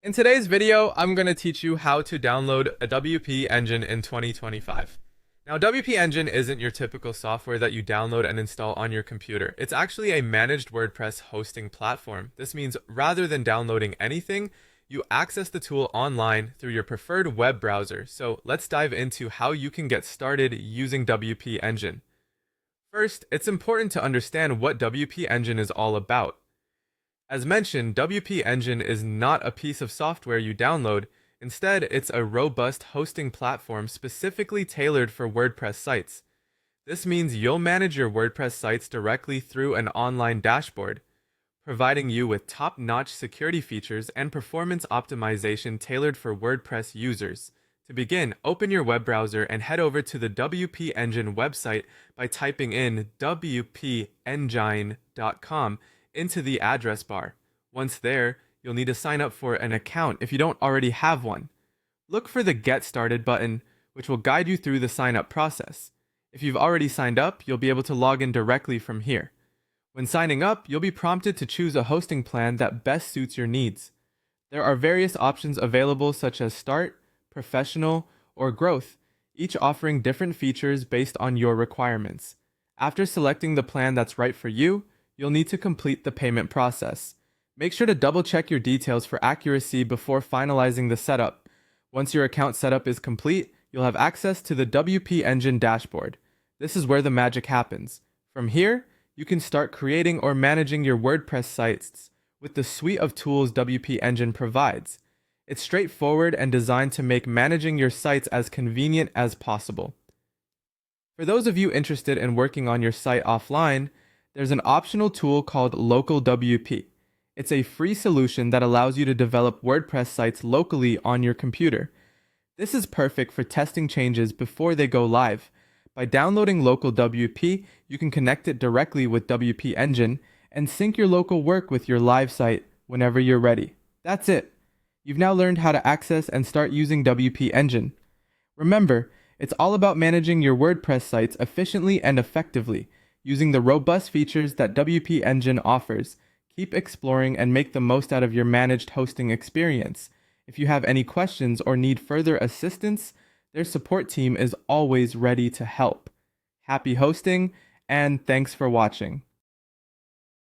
In today's video, I'm going to teach you how to download a WP Engine in 2025. Now, WP Engine isn't your typical software that you download and install on your computer. It's actually a managed WordPress hosting platform. This means rather than downloading anything, you access the tool online through your preferred web browser. So let's dive into how you can get started using WP Engine. First, it's important to understand what WP Engine is all about. As mentioned, WP Engine is not a piece of software you download. Instead, it's a robust hosting platform specifically tailored for WordPress sites. This means you'll manage your WordPress sites directly through an online dashboard, providing you with top-notch security features and performance optimization tailored for WordPress users. To begin, open your web browser and head over to the WP Engine website by typing in wpengine.com into the address bar. Once there, you'll need to sign up for an account if you don't already have one. Look for the Get Started button, which will guide you through the sign up process. If you've already signed up, you'll be able to log in directly from here. When signing up, you'll be prompted to choose a hosting plan that best suits your needs. There are various options available such as Start, Professional, or Growth, each offering different features based on your requirements. After selecting the plan that's right for you, you'll need to complete the payment process. Make sure to double check your details for accuracy before finalizing the setup. Once your account setup is complete, you'll have access to the WP Engine dashboard. This is where the magic happens. From here, you can start creating or managing your WordPress sites with the suite of tools WP Engine provides. It's straightforward and designed to make managing your sites as convenient as possible. For those of you interested in working on your site offline, there's an optional tool called Local WP. It's a free solution that allows you to develop WordPress sites locally on your computer. This is perfect for testing changes before they go live. By downloading Local WP, you can connect it directly with WP Engine and sync your local work with your live site whenever you're ready. That's it. You've now learned how to access and start using WP Engine. Remember, it's all about managing your WordPress sites efficiently and effectively, using the robust features that WP Engine offers. Keep exploring and make the most out of your managed hosting experience. If you have any questions or need further assistance, their support team is always ready to help. Happy hosting, and thanks for watching.